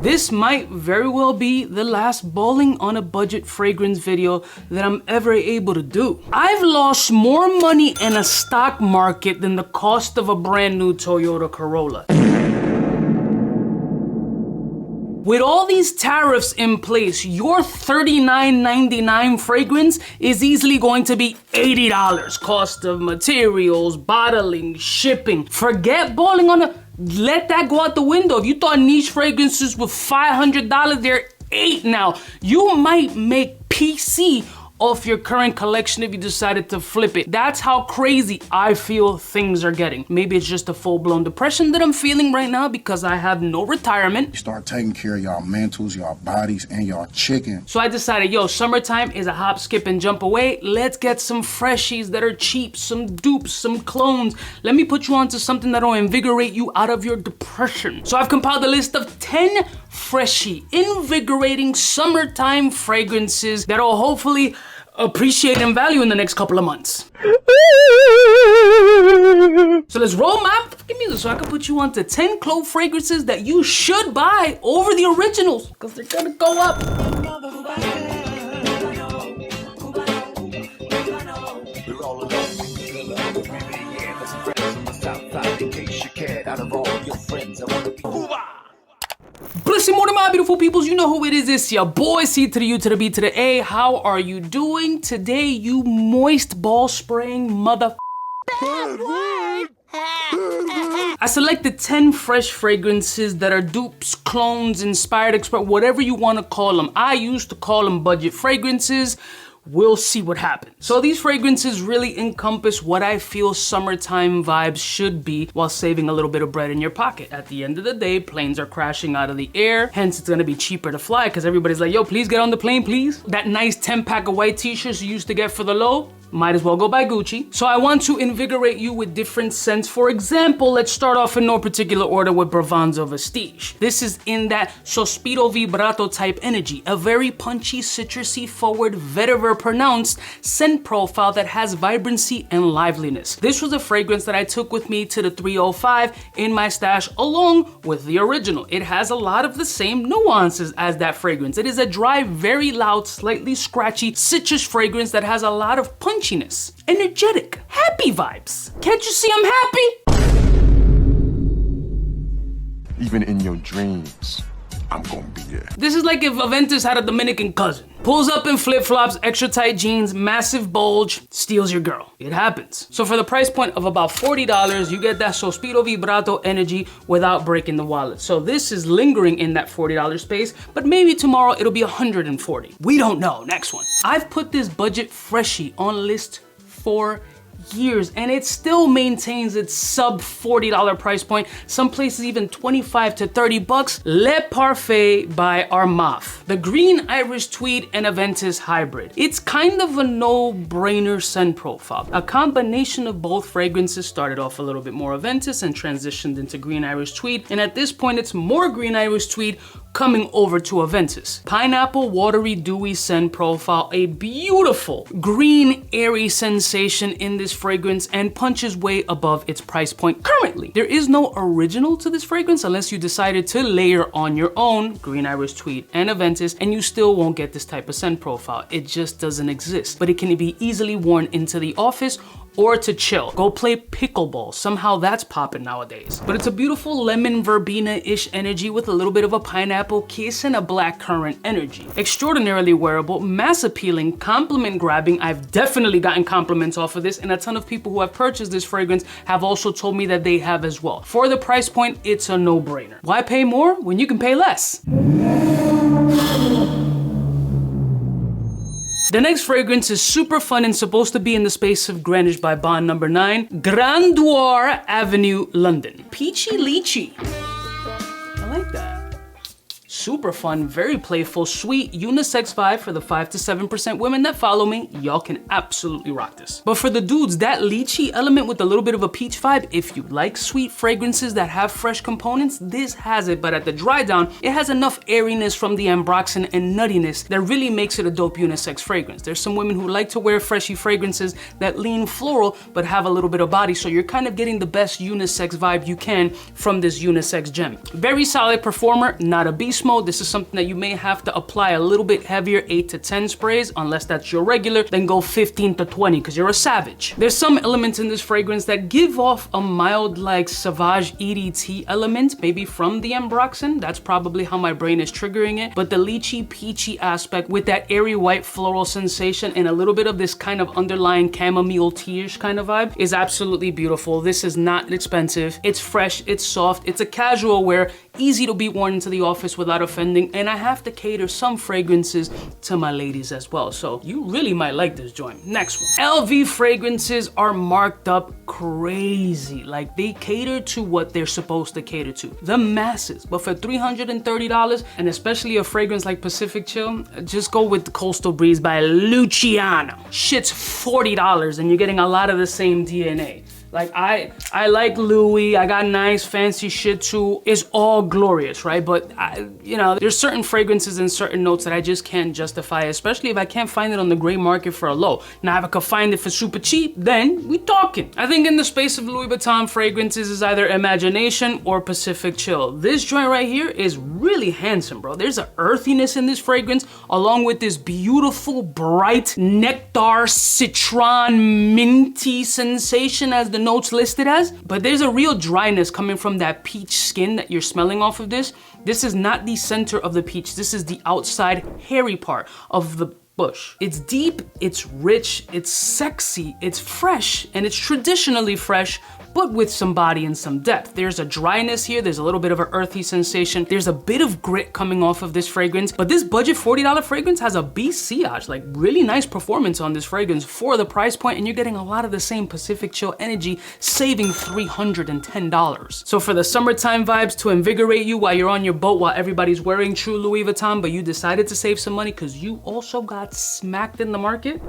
This might very well be the last balling on a budget fragrance video that I'm ever able to do. I've lost more money in a stock market than the cost of a brand new Toyota Corolla. With all these tariffs in place, your $39.99 fragrance is easily going to be $80. Cost of materials, bottling, shipping. Forget balling on a... Let that go out the window. If you thought niche fragrances were $500, they're $8 now. You might make PC off your current collection if you decided to flip it. That's how crazy I feel things are getting. Maybe it's just a full-blown depression that I'm feeling right now because I have no retirement. Start taking care of y'all mentals, y'all bodies, and y'all chicken. So I decided, yo, summertime is a hop, skip, and jump away. Let's get some freshies that are cheap, some dupes, some clones. Let me put you onto something that'll invigorate you out of your depression. So I've compiled a list of 10 freshy, invigorating summertime fragrances that'll hopefully appreciate in value in the next couple of months. So let's roll my fucking music so I can put you onto 10 clove fragrances that you should buy over the originals because they're gonna go up. Blessing more to my beautiful peoples, you know who it is. It's your boy C to the U to the B to the A. How are you doing today, you moist ball spraying mother? I selected 10 fresh fragrances that are dupes, clones, inspired, express, whatever you want to call them. I used to call them budget fragrances. We'll see what happens. So these fragrances really encompass what I feel summertime vibes should be while saving a little bit of bread in your pocket. At the end of the day, planes are crashing out of the air, hence it's gonna be cheaper to fly because everybody's like, yo, please get on the plane, please. That nice 10-pack of white t-shirts you used to get for the low, might as well go buy Gucci. So I want to invigorate you with different scents. For example, let's start off in no particular order with Bravanza Vestige. This is in that sospiro vibrato type energy, a very punchy, citrusy, forward, vetiver pronounced scent profile that has vibrancy and liveliness. This was a fragrance that I took with me to the 305 in my stash along with the original. It has a lot of the same nuances as that fragrance. It is a dry, very loud, slightly scratchy citrus fragrance that has a lot of punchiness, energetic, happy vibes. Can't you see I'm happy? Even in your dreams, I'm gonna be there. This is like if Aventus had a Dominican cousin. Pulls up in flip-flops, extra tight jeans, massive bulge, steals your girl. It happens. So for the price point of about $40, you get that sospiro vibrato energy without breaking the wallet. So this is lingering in that $40 space, but maybe tomorrow it'll be $140. We don't know. Next one. I've put this budget freshie on list for years and it still maintains its sub $40 price point, some places even 25 to 30 bucks. Le Parfait by Armaf, the green Irish tweed and Aventus hybrid. It's kind of a no-brainer scent profile. A combination of both fragrances started off a little bit more Aventus and transitioned into green Irish tweed, and at this point it's more green Irish tweed coming over to Aventus. Pineapple, watery, dewy scent profile, a beautiful green, airy sensation in this fragrance and punches way above its price point currently. There is no original to this fragrance unless you decided to layer on your own green Irish tweed and Aventus, and you still won't get this type of scent profile. It just doesn't exist, but it can be easily worn into the office or to chill. Go play pickleball. Somehow that's popping nowadays. But it's a beautiful lemon verbena-ish energy with a little bit of a pineapple kiss and a black currant energy. Extraordinarily wearable, mass appealing, compliment grabbing. I've definitely gotten compliments off of this, and a ton of people who have purchased this fragrance have also told me that they have as well. For the price point, it's a no-brainer. Why pay more when you can pay less? The next fragrance is super fun and supposed to be in the space of Greenwich by Bond number 9, Grandeur Avenue, London. Peachy lychee. I like that. Super fun, very playful, sweet, unisex vibe for the 5 to 7% women that follow me. Y'all can absolutely rock this. But for the dudes, that lychee element with a little bit of a peach vibe, if you like sweet fragrances that have fresh components, this has it. But at the dry down, it has enough airiness from the ambroxan and nuttiness that really makes it a dope unisex fragrance. There's some women who like to wear freshy fragrances that lean floral but have a little bit of body, so you're kind of getting the best unisex vibe you can from this unisex gem. Very solid performer, not a beast mode. mode, this is something that you may have to apply a little bit heavier, 8 to 10 sprays, unless that's your regular, then go 15 to 20 because you're a savage. There's some elements in this fragrance that give off a mild like Sauvage EDT element, maybe from the ambroxan. That's probably how my brain is triggering it. But the lychee peachy aspect with that airy white floral sensation and a little bit of this kind of underlying chamomile tea-ish kind of vibe is absolutely beautiful. This is not expensive. It's fresh, it's soft, it's a casual wear, easy to be worn into the office without offending, and I have to cater some fragrances to my ladies as well. So you really might like this joint. Next one. LV fragrances are marked up crazy. Like they cater to what they're supposed to cater to, the masses. But for $330, and especially a fragrance like Pacific Chill, just go with the Coastal Breeze by Luciano. Shit's $40 and you're getting a lot of the same DNA. Like I like Louis, I got nice fancy shit too. It's all glorious, right? But you know, there's certain fragrances and certain notes that I just can't justify, especially if I can't find it on the gray market for a low. Now if I could find it for super cheap, then we talking. I think in the space of Louis Vuitton fragrances is either Imagination or Pacific Chill. This joint right here is really handsome, bro. There's an earthiness in this fragrance, along with this beautiful, bright nectar, citron, minty sensation as the notes listed as, but there's a real dryness coming from that peach skin that you're smelling off of this. This is not the center of the peach. This is the outside hairy part of the bush. It's deep, it's rich, it's sexy, it's fresh, and it's traditionally fresh, but with some body and some depth. There's a dryness here, there's a little bit of an earthy sensation, there's a bit of grit coming off of this fragrance, but this budget $40 fragrance has a 𝐵 like really nice performance on this fragrance for the price point, and you're getting a lot of the same Pacific Chill energy, saving $310. So for the summertime vibes to invigorate you while you're on your boat while everybody's wearing true Louis Vuitton, but you decided to save some money because you also got smacked in the market,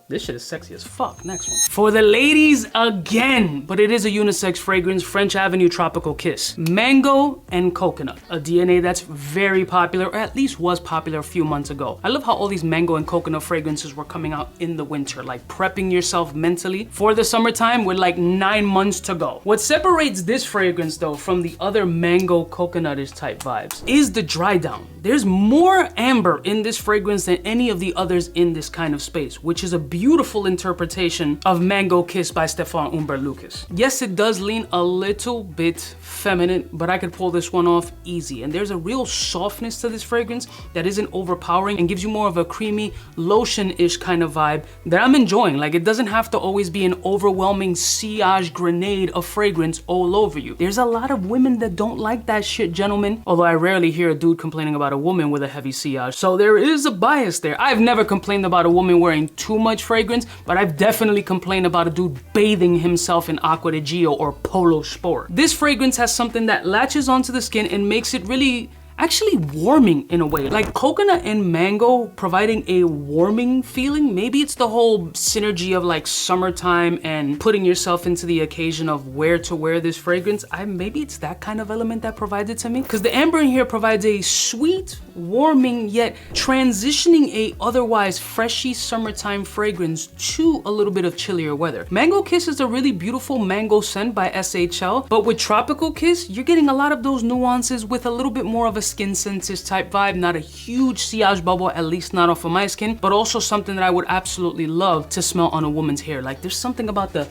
this shit is sexy as fuck. Next one. For the ladies again, but it is a unisex fragrance, French Avenue Tropical Kiss. Mango and coconut, a DNA that's very popular, or at least was popular a few months ago. I love how all these mango and coconut fragrances were coming out in the winter, like prepping yourself mentally for the summertime with like 9 months to go. What separates this fragrance though from the other mango coconutish type vibes is the dry down. There's more amber in this fragrance than any of the others in this kind of space, which is a beautiful interpretation of Mango Kiss by Stéphane Humbert Lucas. Yes, it does lean a little bit feminine, but I could pull this one off easy. And there's a real softness to this fragrance that isn't overpowering and gives you more of a creamy lotion-ish kind of vibe that I'm enjoying. Like it doesn't have to always be an overwhelming sillage grenade of fragrance all over you. There's a lot of women that don't like that shit, gentlemen. Although I rarely hear a dude complaining about a woman with a heavy sillage. So there is a bias there. I've never complained about a woman wearing too much fragrance, but I've definitely complained about a dude bathing himself in Acqua di Gio or Polo Sport. This fragrance has something that latches onto the skin and makes it really actually warming in a way. Like coconut and mango providing a warming feeling. Maybe it's the whole synergy of like summertime and putting yourself into the occasion of where to wear this fragrance. Maybe it's that kind of element that provides it to me. Because the amber in here provides a sweet, warming, yet transitioning a otherwise freshy summertime fragrance to a little bit of chillier weather. Mango Kiss is a really beautiful mango scent by SHL, but with Tropical Kiss, you're getting a lot of those nuances with a little bit more of a skin senses type vibe, not a huge sillage bubble, at least not off of my skin, but also something that I would absolutely love to smell on a woman's hair. Like there's something about the,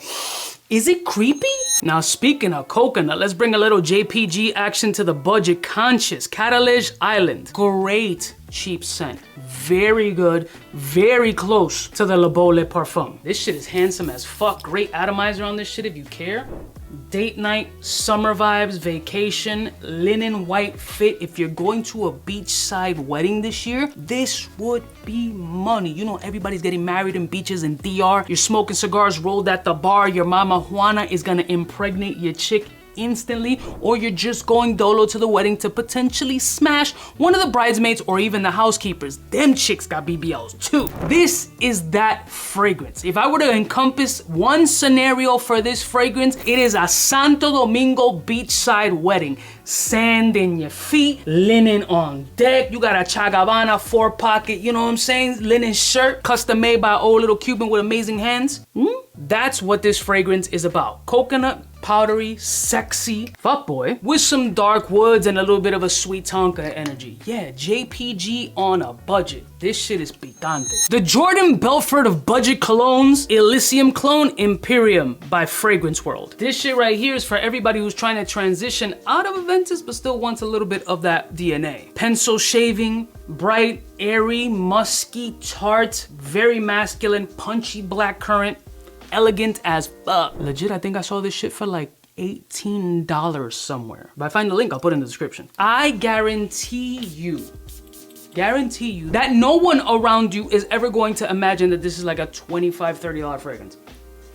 is it creepy? Now speaking of coconut, let's bring a little JPG action to the budget conscious Khadlaj Island. Great cheap scent, very good, very close to the Le Beau Le Parfum. This shit is handsome as fuck. Great atomizer on this shit if you care. Date night, summer vibes, vacation, linen white fit. If you're going to a beachside wedding this year, this would be money. You know everybody's getting married in beaches in DR. You're smoking cigars rolled at the bar. Your mama Juana is gonna impregnate your chick instantly, or you're just going dolo to the wedding to potentially smash one of the bridesmaids or even the housekeepers. Them chicks got BBLs too. This is that fragrance. If I were to encompass one scenario for this fragrance, it is a Santo Domingo beachside wedding. Sand in your feet, linen on deck. You got a Chagabana 4-pocket, you know what I'm saying, linen shirt, custom made by old little Cuban with amazing hands. That's what this fragrance is about. Coconut, powdery, sexy fuckboy with some dark woods and a little bit of a sweet Tonka energy. Yeah, JPG on a budget. This shit is picante. The Jordan Belfort of budget colognes, Elysium Clone Imperium by Fragrance World. This shit right here is for everybody who's trying to transition out of Aventus but still wants a little bit of that DNA. Pencil shaving, bright, airy, musky, tart, very masculine, punchy black currant, elegant as fuck. Legit, I think I saw this shit for like $18 somewhere. If I find the link, I'll put it in the description. I guarantee you that no one around you is ever going to imagine that this is like a $25, $30 fragrance.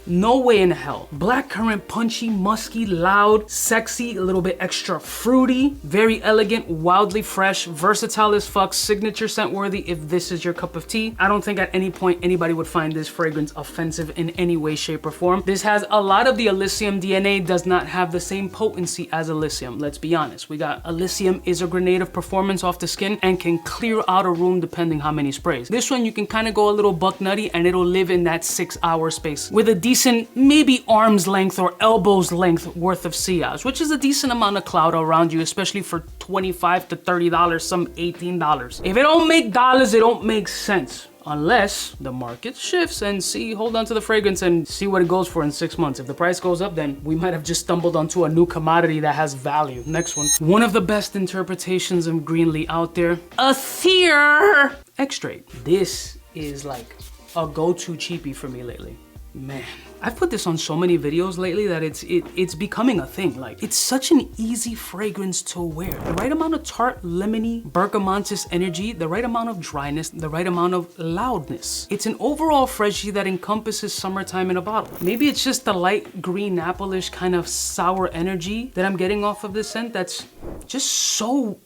No way in hell. Black currant, punchy, musky, loud, sexy, a little bit extra fruity, very elegant, wildly fresh, versatile as fuck, signature scent worthy if this is your cup of tea. I don't think at any point anybody would find this fragrance offensive in any way, shape, or form. This has a lot of the Elysium DNA, does not have the same potency as Elysium. Let's be honest. We got Elysium is a grenade of performance off the skin and can clear out a room depending how many sprays. This one you can kind of go a little buck nutty and it'll live in that 6-hour space with a decent, maybe arm's length or elbow's length worth of sillage, which is a decent amount of cloud around you, especially for $25 to $30, some $18. If it don't make dollars, it don't make sense. Unless the market shifts and hold on to the fragrance and see what it goes for in 6 months. If the price goes up, then we might have just stumbled onto a new commodity that has value. Next one. One of the best interpretations of Greenlee out there, 𝗙𝗙𝗏 𝗙𝗏𝗏. This is like a go-to cheapie for me lately. Man, I've put this on so many videos lately that it's becoming a thing. Like, it's such an easy fragrance to wear. The right amount of tart, lemony, bergamontous energy, the right amount of dryness, the right amount of loudness. It's an overall freshie that encompasses summertime in a bottle. Maybe it's just the light green apple-ish kind of sour energy that I'm getting off of this scent that's just so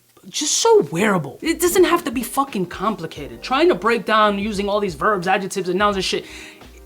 wearable. It doesn't have to be fucking complicated. Trying to break down using all these verbs, adjectives, and nouns and shit.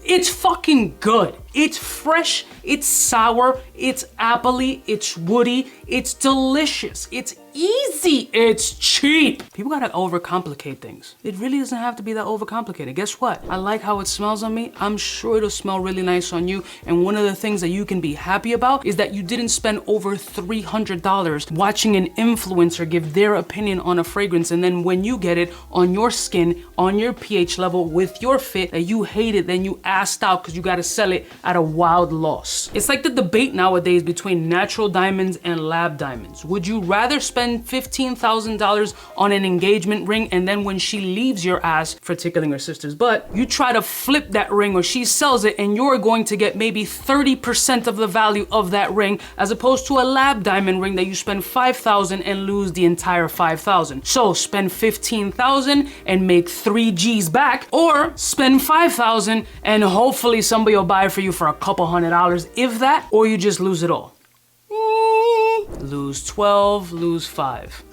It's fucking good. It's fresh, it's sour, it's appley, it's woody, it's delicious, it's easy, it's cheap. People gotta overcomplicate things. It really doesn't have to be that overcomplicated. Guess what? I like how it smells on me. I'm sure it'll smell really nice on you. And one of the things that you can be happy about is that you didn't spend over $300 watching an influencer give their opinion on a fragrance, and then when you get it on your skin, on your pH level, with your fit, that you hate it, then you assed out because you gotta sell it at a wild loss. It's like the debate nowadays between natural diamonds and lab diamonds. Would you rather spend $15,000 on an engagement ring and then when she leaves your ass for tickling her sister's butt, you try to flip that ring or she sells it and you're going to get maybe 30% of the value of that ring, as opposed to a lab diamond ring that you spend $5,000 and lose the entire $5,000. So spend $15,000 and make 3 G's back, or spend $5,000 and hopefully somebody will buy it for you for a couple $100, if that, or you just lose it all. Lose 12, lose 5.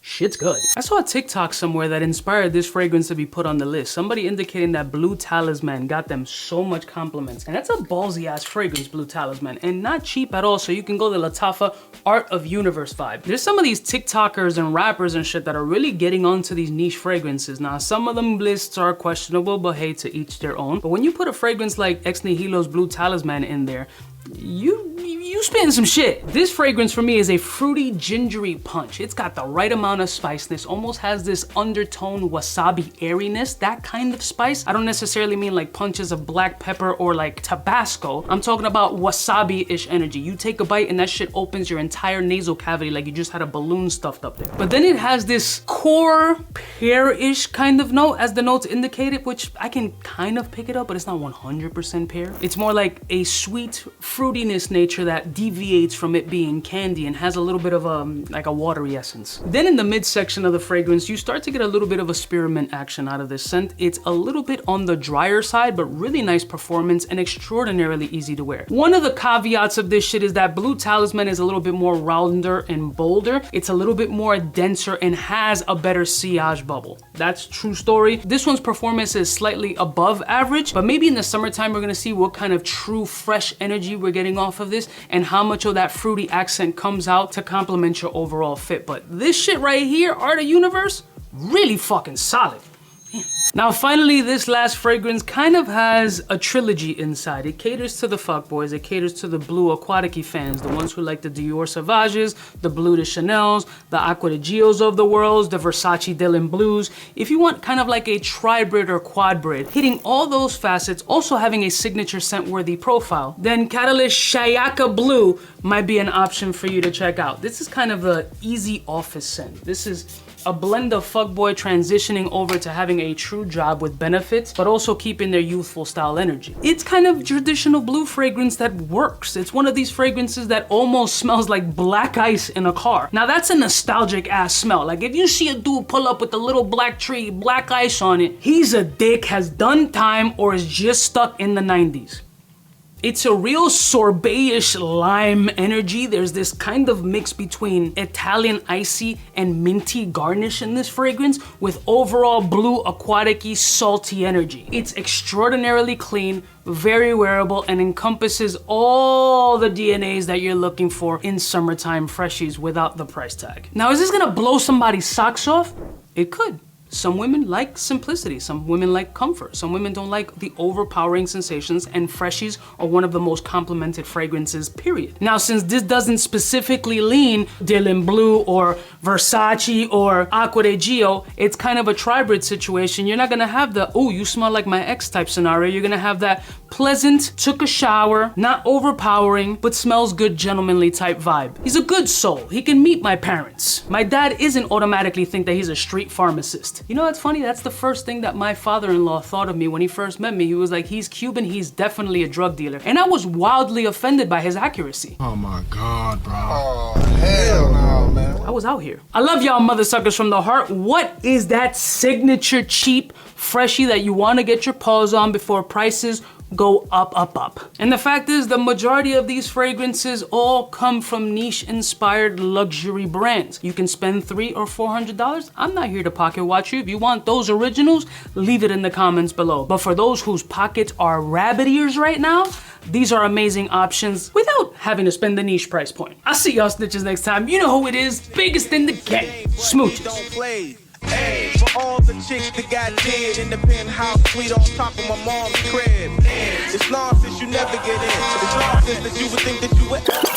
Shit's good. I saw a TikTok somewhere that inspired this fragrance to be put on the list. Somebody indicating that Blue Talisman got them so much compliments. And that's a ballsy ass fragrance, Blue Talisman, and not cheap at all. So you can go the Lattafa Art of Universe vibe. There's some of these TikTokers and rappers and shit that are really getting onto these niche fragrances. Now, some of them lists are questionable, but hey, to each their own. But when you put a fragrance like Ex Nihilo's Blue Talisman in there, you spitting some shit. This fragrance for me is a fruity, gingery punch. It's got the right amount of spiciness, almost has this undertone wasabi airiness, that kind of spice. I don't necessarily mean like punches of black pepper or like Tabasco. I'm talking about wasabi-ish energy. You take a bite and that shit opens your entire nasal cavity like you just had a balloon stuffed up there. But then it has this core pear-ish kind of note, as the notes indicated, which I can kind of pick it up, but it's not 100% pear. It's more like a sweet fruitiness nature that deviates from it being candy and has a little bit of like a watery essence. Then in the midsection of the fragrance, you start to get a little bit of a spearmint action out of this scent. It's a little bit on the drier side, but really nice performance and extraordinarily easy to wear. One of the caveats of this shit is that Blue Talisman is a little bit more rounder and bolder. It's a little bit more denser and has a better sillage bubble. That's true story. This one's performance is slightly above average, but maybe in the summertime, we're gonna see what kind of true fresh energy we're getting off of this and how much of that fruity accent comes out to complement your overall fit. But this shit right here, Art of Universe, really fucking solid. Now finally, this last fragrance kind of has a trilogy inside. It caters to the fuckboys, it caters to the blue 𝗙𝗏𝗏𝗏 fans, the ones who like the Dior Sauvages, the Bleu de Chanels, the Aqua de Gios of the world, the Versace Dylan Blues. If you want kind of like a tribrid or quadbrid, hitting all those facets, also having a signature scent-worthy profile, then Catalyst Shiyaaka Blue might be an option for you to check out. This is kind of the easy office scent. This is a blend of fuckboy transitioning over to having a true job with benefits, but also keeping their youthful style energy. It's kind of traditional blue fragrance that works. It's one of these fragrances that almost smells like black ice in a car. Now that's a nostalgic ass smell. Like if you see a dude pull up with a little black tree, black ice on it, he's a dick, has done time, or is just stuck in the 90s. It's a real sorbet-ish lime energy. There's this kind of mix between Italian icy and minty garnish in this fragrance with overall blue 𝗙𝗏𝗏𝗏𝗏𝗏 salty energy. It's extraordinarily clean, very wearable, and encompasses all the DNAs that you're looking for in summertime freshies without the price tag. Now, is this gonna blow somebody's socks off? It could. Some women like simplicity, some women like comfort, some women don't like the overpowering sensations, and freshies are one of the most complimented fragrances, period. Now, since this doesn't specifically lean Dylan Blue or Versace or Aqua de Gio, it's kind of a tribrid situation. You're not gonna have the, oh, you smell like my ex type scenario. You're gonna have that pleasant, took a shower, not overpowering, but smells good, gentlemanly type vibe. He's a good soul. He can meet my parents. My dad isn't automatically think that he's a street pharmacist. You know what's funny? That's the first thing that my father-in-law thought of me when he first met me. He was like, he's Cuban, he's definitely a drug dealer. And I was wildly offended by his accuracy. Oh my God, bro. Oh, hell no, man. I was out here. I love y'all mother suckers from the heart. What is that signature cheap freshie that you want to get your paws on before prices go up, up, up? And the fact is, the majority of these fragrances all come from niche-inspired luxury brands. You can spend $300 or $400. I'm not here to pocket watch you. If you want those originals, leave it in the comments below. But for those whose pockets are rabbit ears right now, these are amazing options without having to spend the niche price point. I'll see y'all snitches next time. You know who it is, biggest in the game, Smooches. Hey, for all the chicks that got dead in the penthouse suite on top of my mom's crib. It's nonsense you never get in. It's nonsense that you would think that you would.